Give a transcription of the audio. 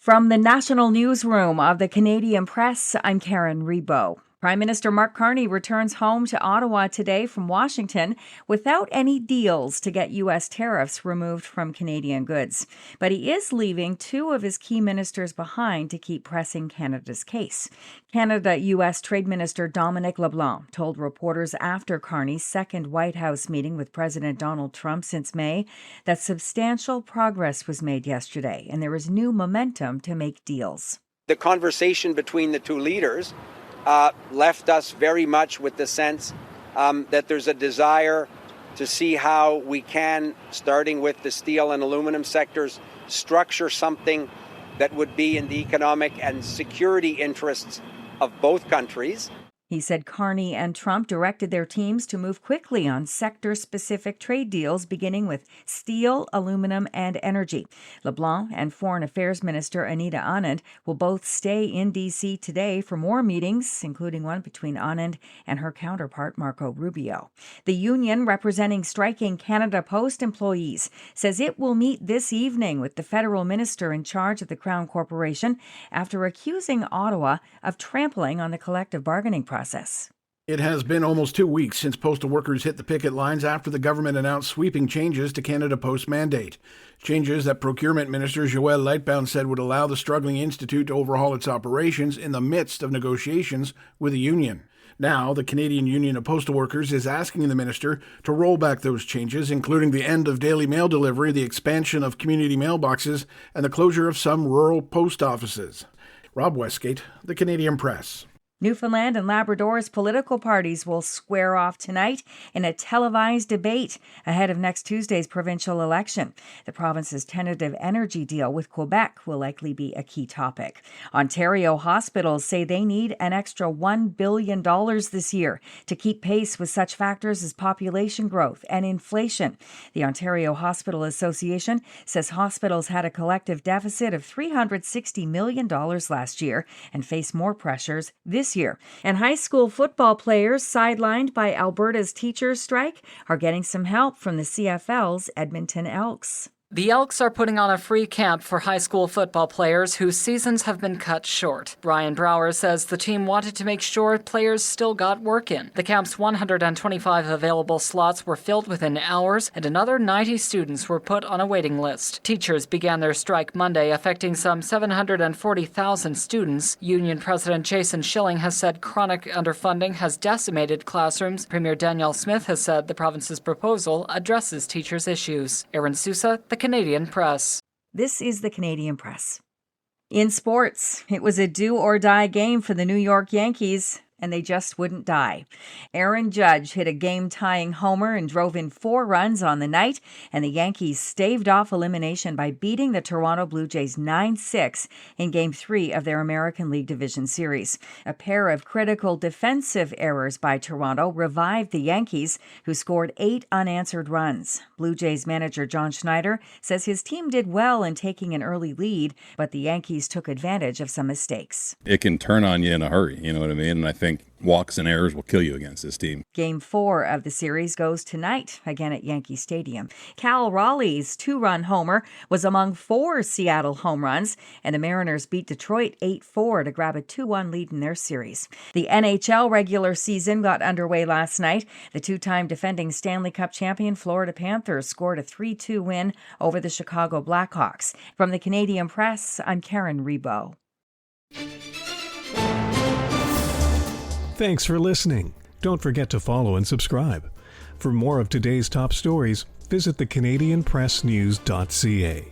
From the National Newsroom of the Canadian Press, I'm Karen Rebo. Prime Minister Mark Carney returns home to Ottawa today from Washington without any deals to get U.S. tariffs removed from Canadian goods. But he is leaving two of his key ministers behind to keep pressing Canada's case. Canada-U.S. Trade Minister Dominic LeBlanc told reporters after Carney's second White House meeting with President Donald Trump since May that substantial progress was made yesterday and there is new momentum to make deals. The conversation between the two leaders left us very much with the sense that there's a desire to see how we can, starting with the steel and aluminum sectors, structure something that would be in the economic and security interests of both countries. He said Carney and Trump directed their teams to move quickly on sector-specific trade deals, beginning with steel, aluminum, and energy. LeBlanc and Foreign Affairs Minister Anita Anand will both stay in D.C. today for more meetings, including one between Anand and her counterpart, Marco Rubio. The union representing striking Canada Post employees says it will meet this evening with the federal minister in charge of the Crown Corporation after accusing Ottawa of trampling on the collective bargaining process. It has been almost 2 weeks since postal workers hit the picket lines after the government announced sweeping changes to Canada Post mandate. Changes that Procurement Minister Joël Lightbound said would allow the struggling institute to overhaul its operations in the midst of negotiations with the union. Now, the Canadian Union of Postal Workers is asking the minister to roll back those changes, including the end of daily mail delivery, the expansion of community mailboxes, and the closure of some rural post offices. Rob Westgate, The Canadian Press. Newfoundland and Labrador's political parties will square off tonight in a televised debate ahead of next Tuesday's provincial election. The province's tentative energy deal with Quebec will likely be a key topic. Ontario hospitals say they need an extra $1 billion this year to keep pace with such factors as population growth and inflation. The Ontario Hospital Association says hospitals had a collective deficit of $360 million last year and face more pressures this year. And high school football players sidelined by Alberta's teachers' strike are getting some help from the CFL's Edmonton Elks. The Elks are putting on a free camp for high school football players whose seasons have been cut short. Brian Brower says the team wanted to make sure players still got work in. The camp's 125 available slots were filled within hours, and another 90 students were put on a waiting list. Teachers began their strike Monday, affecting some 740,000 students. Union President Jason Schilling has said chronic underfunding has decimated classrooms. Premier Danielle Smith has said the province's proposal addresses teachers' issues. Aaron Sousa, The Canadian Press. This is the Canadian Press. In sports, it was a do-or-die game for the New York Yankees, and they just wouldn't die. Aaron Judge hit a game-tying homer and drove in 4 runs on the night, and the Yankees staved off elimination by beating the Toronto Blue Jays 9-6 in Game 3 of their American League Division Series. A pair of critical defensive errors by Toronto revived the Yankees, who scored 8 unanswered runs. Blue Jays manager John Schneider says his team did well in taking an early lead, but the Yankees took advantage of some mistakes. It can turn on you in a hurry, you know what I mean? And I think walks and errors will kill you against this team. Game 4 of the series goes tonight, again at Yankee Stadium. Cal Raleigh's 2-run homer was among 4 Seattle home runs, and the Mariners beat Detroit 8-4 to grab a 2-1 lead in their series. The NHL regular season got underway last night. The 2-time defending Stanley Cup champion Florida Panthers scored a 3-2 win over the Chicago Blackhawks. From the Canadian Press, I'm Karen Rebo. Thanks for listening. Don't forget to follow and subscribe. For more of today's top stories, visit thecanadianpressnews.ca.